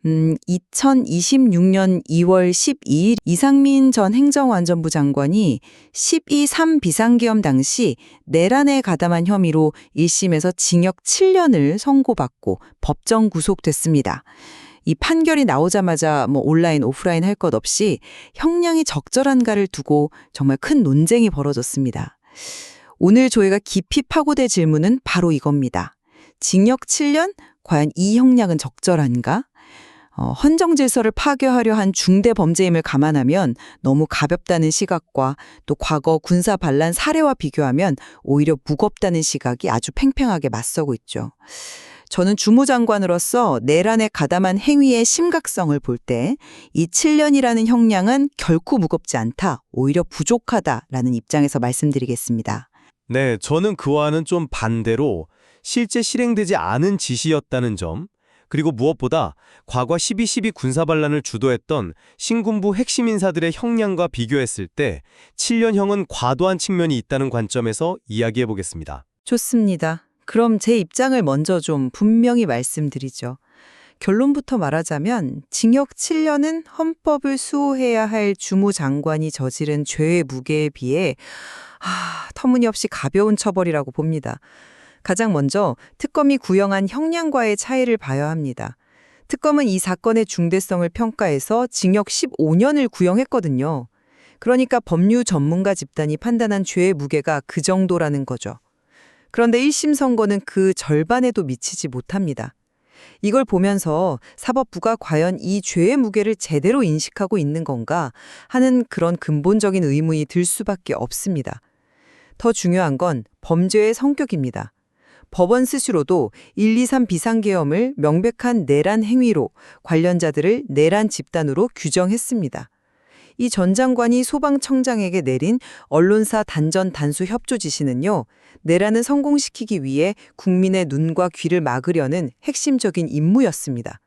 2026년 2월 12일 이상민 전 행정안전부 장관이 12.3 비상계엄 당시 내란에 가담한 혐의로 1심에서 징역 7년을 선고받고 법정 구속됐습니다. 이 판결이 나오자마자 온라인, 오프라인 할 것 없이 형량이 적절한가를 두고 정말 큰 논쟁이 벌어졌습니다. 오늘 저희가 깊이 파고들 질문은 바로 이겁니다. 징역 7년? 과연 이 형량은 적절한가? 헌정 질서를 파괴하려 한 중대 범죄임을 감안하면 너무 가볍다는 시각과 또 과거 군사 반란 사례와 비교하면 오히려 무겁다는 시각이 아주 팽팽하게 맞서고 있죠. 저는 주무장관으로서 내란에 가담한 행위의 심각성을 볼 때 이 7년이라는 형량은 결코 무겁지 않다, 오히려 부족하다라는 입장에서 말씀드리겠습니다. 네, 저는 그와는 좀 반대로 실제 실행되지 않은 지시였다는 점, 그리고 무엇보다 과거 12.12 군사반란을 주도했던 신군부 핵심 인사들의 형량과 비교했을 때 7년형은 과도한 측면이 있다는 관점에서 이야기해 보겠습니다. 좋습니다. 그럼 제 입장을 먼저 좀 분명히 말씀드리죠. 결론부터 말하자면 징역 7년은 헌법을 수호해야 할 주무장관이 저지른 죄의 무게에 비해 터무니없이 가벼운 처벌이라고 봅니다. 가장 먼저 특검이 구형한 형량과의 차이를 봐야 합니다. 특검은 이 사건의 중대성을 평가해서 징역 15년을 구형했거든요. 그러니까 법률 전문가 집단이 판단한 죄의 무게가 그 정도라는 거죠. 그런데 1심 선고는 그 절반에도 미치지 못합니다. 이걸 보면서 사법부가 과연 이 죄의 무게를 제대로 인식하고 있는 건가 하는 그런 근본적인 의문이 들 수밖에 없습니다. 더 중요한 건 범죄의 성격입니다. 법원 스스로도 1, 2, 3 비상계엄을 명백한 내란 행위로 관련자들을 내란 집단으로 규정했습니다. 이 전 장관이 소방청장에게 내린 언론사 단전 단수 협조 지시는요, 내란을 성공시키기 위해 국민의 눈과 귀를 막으려는 핵심적인 임무였습니다.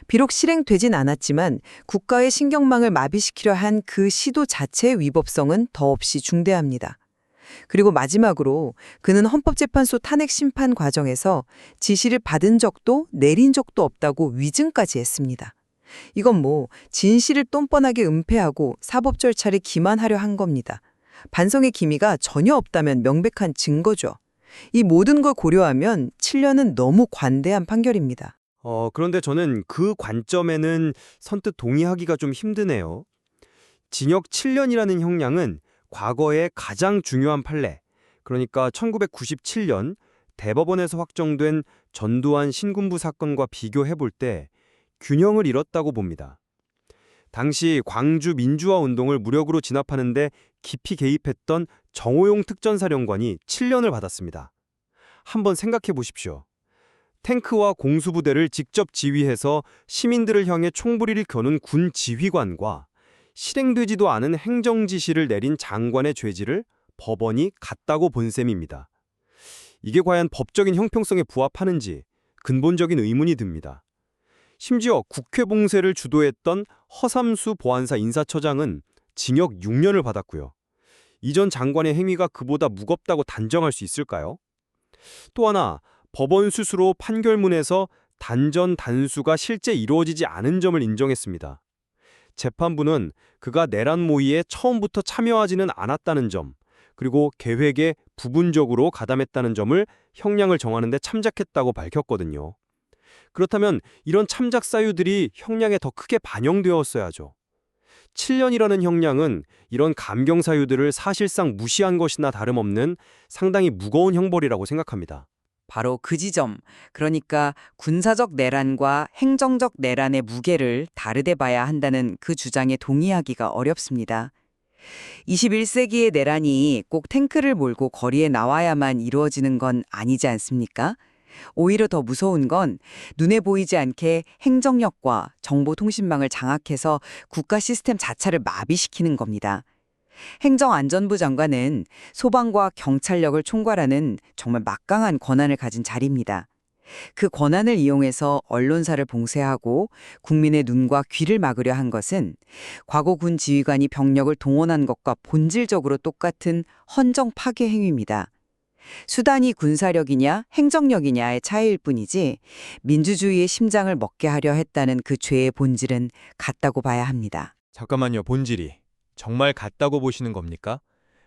비록 실행되진 않았지만 국가의 신경망을 마비시키려 한 그 시도 자체의 위법성은 더없이 중대합니다. 그리고 마지막으로 그는 헌법재판소 탄핵 심판 과정에서 지시를 받은 적도 내린 적도 없다고 위증까지 했습니다. 이건 진실을 똔뻔하게 은폐하고 사법 절차를 기만하려 한 겁니다. 반성의 기미가 전혀 없다면 명백한 증거죠. 이 모든 걸 고려하면 7년은 너무 관대한 판결입니다. 그런데 저는 그 관점에는 선뜻 동의하기가 좀 힘드네요. 징역 7년이라는 형량은 과거의 가장 중요한 판례, 그러니까 1997년 대법원에서 확정된 전두환 신군부 사건과 비교해볼 때 균형을 잃었다고 봅니다. 당시 광주 민주화 운동을 무력으로 진압하는 데 깊이 개입했던 정호용 특전사령관이 7년을 받았습니다. 한번 생각해 보십시오. 탱크와 공수부대를 직접 지휘해서 시민들을 향해 총부리를 겨눈 군 지휘관과 실행되지도 않은 행정지시를 내린 장관의 죄질을 법원이 같다고 본 셈입니다. 이게 과연 법적인 형평성에 부합하는지 근본적인 의문이 듭니다. 심지어 국회 봉쇄를 주도했던 허삼수 보안사 인사처장은 징역 6년을 받았고요. 이전 장관의 행위가 그보다 무겁다고 단정할 수 있을까요? 또 하나, 법원 스스로 판결문에서 단전 단수가 실제 이루어지지 않은 점을 인정했습니다. 재판부는 그가 내란 모의에 처음부터 참여하지는 않았다는 점, 그리고 계획에 부분적으로 가담했다는 점을 형량을 정하는 데 참작했다고 밝혔거든요. 그렇다면 이런 참작 사유들이 형량에 더 크게 반영되었어야죠. 7년이라는 형량은 이런 감경 사유들을 사실상 무시한 것이나 다름없는 상당히 무거운 형벌이라고 생각합니다. 바로 그 지점, 그러니까 군사적 내란과 행정적 내란의 무게를 다르게 봐야 한다는 그 주장에 동의하기가 어렵습니다. 21세기의 내란이 꼭 탱크를 몰고 거리에 나와야만 이루어지는 건 아니지 않습니까? 오히려 더 무서운 건 눈에 보이지 않게 행정력과 정보통신망을 장악해서 국가 시스템 자체를 마비시키는 겁니다. 행정안전부 장관은 소방과 경찰력을 총괄하는 정말 막강한 권한을 가진 자리입니다. 그 권한을 이용해서 언론사를 봉쇄하고 국민의 눈과 귀를 막으려 한 것은 과거 군 지휘관이 병력을 동원한 것과 본질적으로 똑같은 헌정 파괴 행위입니다. 수단이 군사력이냐 행정력이냐의 차이일 뿐이지 민주주의의 심장을 먹게 하려 했다는 그 죄의 본질은 같다고 봐야 합니다. 잠깐만요, 본질이. 정말 같다고 보시는 겁니까?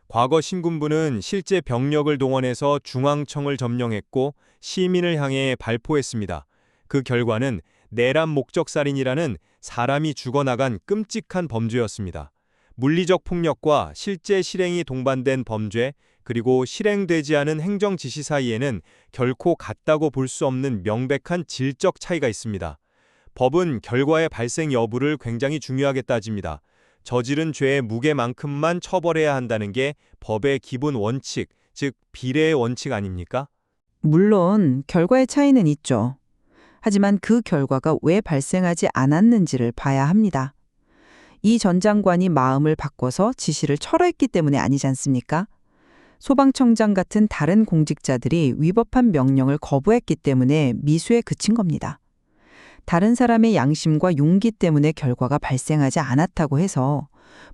과거 신군부는 실제 병력을 동원해서 중앙청을 점령했고 시민을 향해 발포했습니다. 그 결과는 내란 목적살인이라는 사람이 죽어나간 끔찍한 범죄였습니다. 물리적 폭력과 실제 실행이 동반된 범죄, 그리고 실행되지 않은 행정 지시 사이에는 결코 같다고 볼 수 없는 명백한 질적 차이가 있습니다. 법은 결과의 발생 여부를 굉장히 중요하게 따집니다. 저지른 죄의 무게만큼만 처벌해야 한다는 게 법의 기본 원칙, 즉 비례의 원칙 아닙니까? 물론 결과의 차이는 있죠. 하지만 그 결과가 왜 발생하지 않았는지를 봐야 합니다. 이 전 장관이 마음을 바꿔서 지시를 철회했기 때문에 아니지 않습니까? 소방청장 같은 다른 공직자들이 위법한 명령을 거부했기 때문에 미수에 그친 겁니다. 다른 사람의 양심과 용기 때문에 결과가 발생하지 않았다고 해서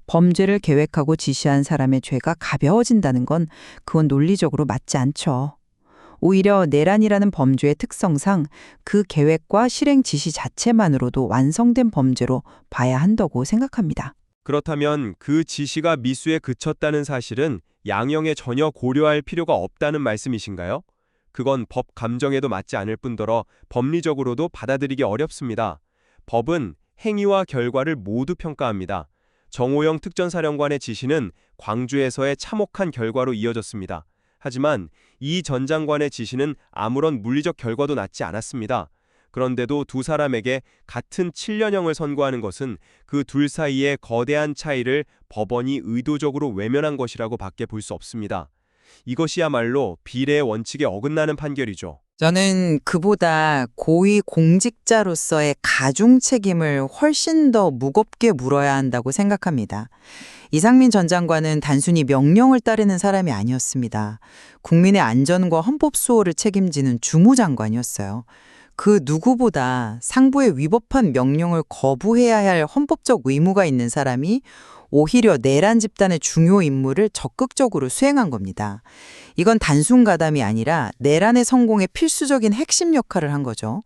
범죄를 계획하고 지시한 사람의 죄가 가벼워진다는 건 그건 논리적으로 맞지 않죠. 오히려 내란이라는 범죄의 특성상 그 계획과 실행 지시 자체만으로도 완성된 범죄로 봐야 한다고 생각합니다. 그렇다면 그 지시가 미수에 그쳤다는 사실은 양형에 전혀 고려할 필요가 없다는 말씀이신가요? 그건 법 감정에도 맞지 않을 뿐더러 법리적으로도 받아들이기 어렵습니다. 법은 행위와 결과를 모두 평가합니다. 정호영 특전사령관의 지시는 광주에서의 참혹한 결과로 이어졌습니다. 하지만 이 전 장관의 지시는 아무런 물리적 결과도 낳지 않았습니다. 그런데도 두 사람에게 같은 7년형을 선고하는 것은 그 둘 사이의 거대한 차이를 법원이 의도적으로 외면한 것이라고 밖에 볼 수 없습니다. 이것이야말로 비례의 원칙에 어긋나는 판결이죠. 저는 그보다 고위 공직자로서의 가중 책임을 훨씬 더 무겁게 물어야 한다고 생각합니다. 이상민 전 장관은 단순히 명령을 따르는 사람이 아니었습니다. 국민의 안전과 헌법 수호를 책임지는 주무장관이었어요. 그 누구보다 상부의 위법한 명령을 거부해야 할 헌법적 의무가 있는 사람이 오히려 내란 집단의 중요 임무를 적극적으로 수행한 겁니다. 이건 단순 가담이 아니라 내란의 성공에 필수적인 핵심 역할을 한 거죠.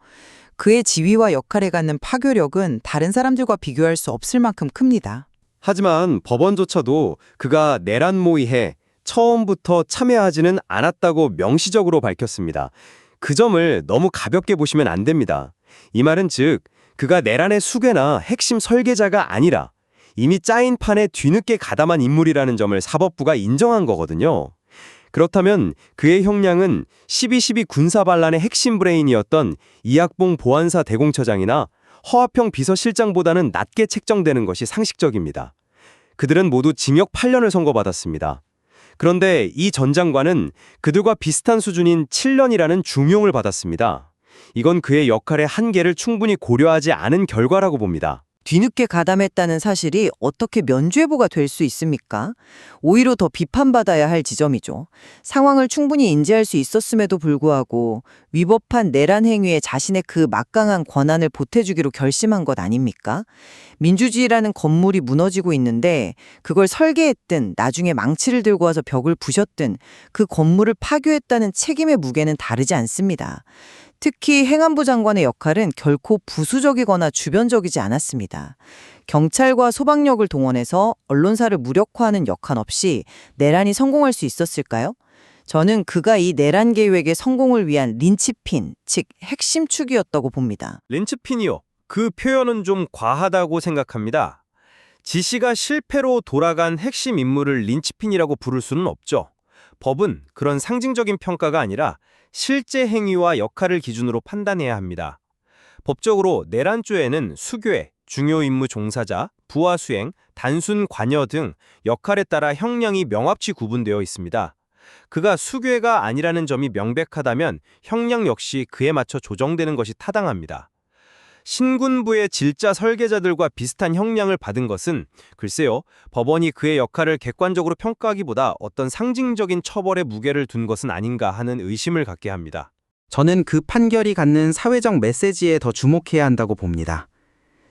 그의 지위와 역할에 갖는 파괴력은 다른 사람들과 비교할 수 없을 만큼 큽니다. 하지만 법원조차도 그가 내란 모의에 처음부터 참여하지는 않았다고 명시적으로 밝혔습니다. 그 점을 너무 가볍게 보시면 안 됩니다. 이 말은 즉 그가 내란의 수괴나 핵심 설계자가 아니라 이미 짜인 판에 뒤늦게 가담한 인물이라는 점을 사법부가 인정한 거거든요. 그렇다면 그의 형량은 12.12 군사반란의 핵심 브레인이었던 이학봉 보안사 대공처장이나 허화평 비서실장보다는 낮게 책정되는 것이 상식적입니다. 그들은 모두 징역 8년을 선고받았습니다. 그런데 이 전 장관은 그들과 비슷한 수준인 7년이라는 중용을 받았습니다. 이건 그의 역할의 한계를 충분히 고려하지 않은 결과라고 봅니다. 뒤늦게 가담했다는 사실이 어떻게 면죄부가 될 수 있습니까? 오히려 더 비판받아야 할 지점이죠. 상황을 충분히 인지할 수 있었음에도 불구하고 위법한 내란 행위에 자신의 그 막강한 권한을 보태주기로 결심한 것 아닙니까? 민주주의라는 건물이 무너지고 있는데 그걸 설계했든 나중에 망치를 들고 와서 벽을 부셨든 그 건물을 파괴했다는 책임의 무게는 다르지 않습니다. 특히 행안부 장관의 역할은 결코 부수적이거나 주변적이지 않았습니다. 경찰과 소방력을 동원해서 언론사를 무력화하는 역할 없이 내란이 성공할 수 있었을까요? 저는 그가 이 내란 계획의 성공을 위한 린치핀, 즉 핵심 축이었다고 봅니다. 린치핀이요. 그 표현은 좀 과하다고 생각합니다. 지시가 실패로 돌아간 핵심 인물을 린치핀이라고 부를 수는 없죠. 법은 그런 상징적인 평가가 아니라 실제 행위와 역할을 기준으로 판단해야 합니다. 법적으로 내란죄에는 수괴, 중요 임무 종사자, 부하 수행, 단순 관여 등 역할에 따라 형량이 명확히 구분되어 있습니다. 그가 수괴가 아니라는 점이 명백하다면 형량 역시 그에 맞춰 조정되는 것이 타당합니다. 신군부의 질자 설계자들과 비슷한 형량을 받은 것은 글쎄요, 법원이 그의 역할을 객관적으로 평가하기보다 어떤 상징적인 처벌에 무게를 둔 것은 아닌가 하는 의심을 갖게 합니다. 저는 그 판결이 갖는 사회적 메시지에 더 주목해야 한다고 봅니다.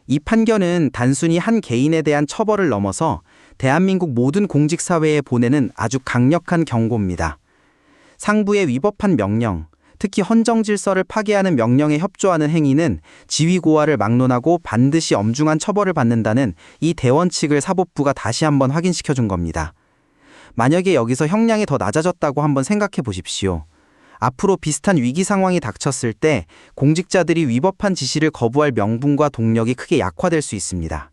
이 판결은 단순히 한 개인에 대한 처벌을 넘어서 대한민국 모든 공직사회에 보내는 아주 강력한 경고입니다. 상부에 위법한 명령, 특히 헌정 질서를 파괴하는 명령에 협조하는 행위는 지위 고하를 막론하고 반드시 엄중한 처벌을 받는다는 이 대원칙을 사법부가 다시 한번 확인시켜 준 겁니다. 만약에 여기서 형량이 더 낮아졌다고 한번 생각해 보십시오. 앞으로 비슷한 위기 상황이 닥쳤을 때 공직자들이 위법한 지시를 거부할 명분과 동력이 크게 약화될 수 있습니다.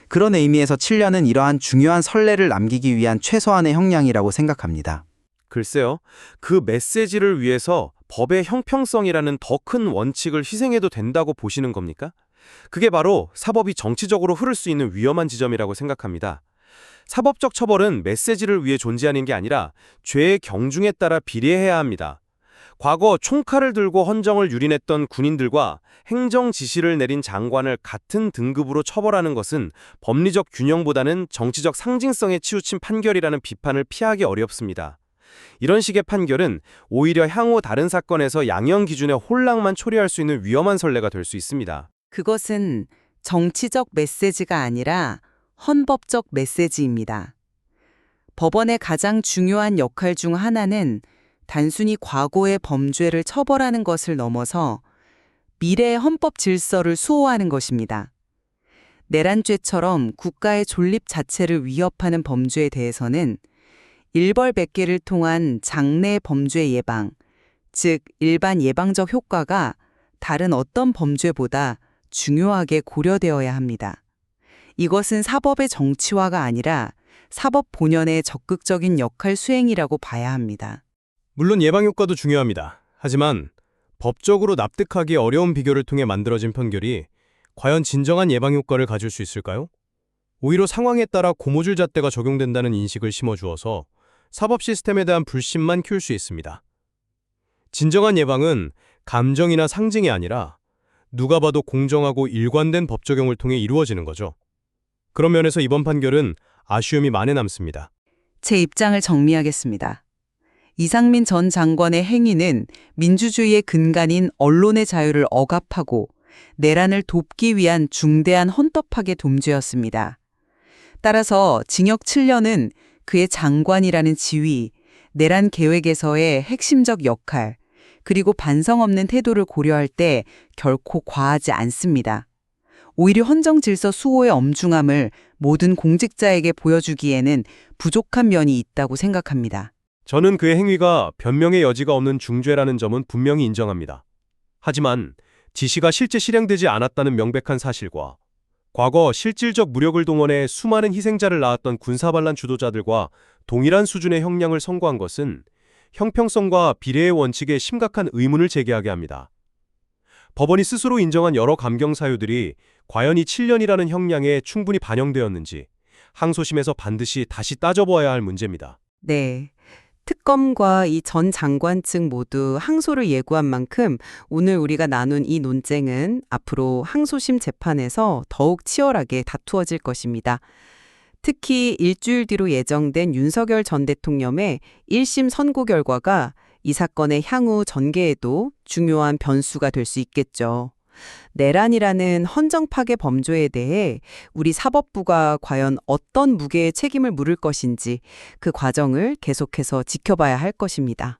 그런 의미에서 7년은 이러한 중요한 선례를 남기기 위한 최소한의 형량이라고 생각합니다. 글쎄요, 그 메시지를 위해서 법의 형평성이라는 더 큰 원칙을 희생해도 된다고 보시는 겁니까? 그게 바로 사법이 정치적으로 흐를 수 있는 위험한 지점이라고 생각합니다. 사법적 처벌은 메시지를 위해 존재하는 게 아니라 죄의 경중에 따라 비례해야 합니다. 과거 총칼을 들고 헌정을 유린했던 군인들과 행정 지시를 내린 장관을 같은 등급으로 처벌하는 것은 법리적 균형보다는 정치적 상징성에 치우친 판결이라는 비판을 피하기 어렵습니다. 이런 식의 판결은 오히려 향후 다른 사건에서 양형 기준의 혼란만 초래할 수 있는 위험한 선례가 될 수 있습니다. 그것은 정치적 메시지가 아니라 헌법적 메시지입니다. 법원의 가장 중요한 역할 중 하나는 단순히 과거의 범죄를 처벌하는 것을 넘어서 미래의 헌법 질서를 수호하는 것입니다. 내란죄처럼 국가의 존립 자체를 위협하는 범죄에 대해서는 일벌백계를 통한 장래 범죄 예방, 즉 일반 예방적 효과가 다른 어떤 범죄보다 중요하게 고려되어야 합니다. 이것은 사법의 정치화가 아니라 사법 본연의 적극적인 역할 수행이라고 봐야 합니다. 물론 예방 효과도 중요합니다. 하지만 법적으로 납득하기 어려운 비교를 통해 만들어진 판결이 과연 진정한 예방 효과를 가질 수 있을까요? 오히려 상황에 따라 고무줄 잣대가 적용된다는 인식을 심어주어서 사법 시스템에 대한 불신만 키울 수 있습니다. 진정한 예방은 감정이나 상징이 아니라 누가 봐도 공정하고 일관된 법 적용을 통해 이루어지는 거죠. 그런 면에서 이번 판결은 아쉬움이 많이 남습니다. 제 입장을 정리하겠습니다. 이상민 전 장관의 행위는 민주주의의 근간인 언론의 자유를 억압하고 내란을 돕기 위한 중대한 헌법학의 dom죄였습니다. 따라서 징역 7년은 그의 장관이라는 지위, 내란 계획에서의 핵심적 역할, 그리고 반성 없는 태도를 고려할 때 결코 과하지 않습니다. 오히려 헌정 질서 수호의 엄중함을 모든 공직자에게 보여주기에는 부족한 면이 있다고 생각합니다. 저는 그의 행위가 변명의 여지가 없는 중죄라는 점은 분명히 인정합니다. 하지만 지시가 실제 실행되지 않았다는 명백한 사실과 과거 실질적 무력을 동원해 수많은 희생자를 낳았던 군사반란 주도자들과 동일한 수준의 형량을 선고한 것은 형평성과 비례의 원칙에 심각한 의문을 제기하게 합니다. 법원이 스스로 인정한 여러 감경 사유들이 과연 이 7년이라는 형량에 충분히 반영되었는지 항소심에서 반드시 다시 따져보아야 할 문제입니다. 네. 특검과 이 전 장관 측 모두 항소를 예고한 만큼 오늘 우리가 나눈 이 논쟁은 앞으로 항소심 재판에서 더욱 치열하게 다투어질 것입니다. 특히 일주일 뒤로 예정된 윤석열 전 대통령의 1심 선고 결과가 이 사건의 향후 전개에도 중요한 변수가 될 수 있겠죠. 내란이라는 헌정 파괴 범죄에 대해 우리 사법부가 과연 어떤 무게의 책임을 물을 것인지 그 과정을 계속해서 지켜봐야 할 것입니다.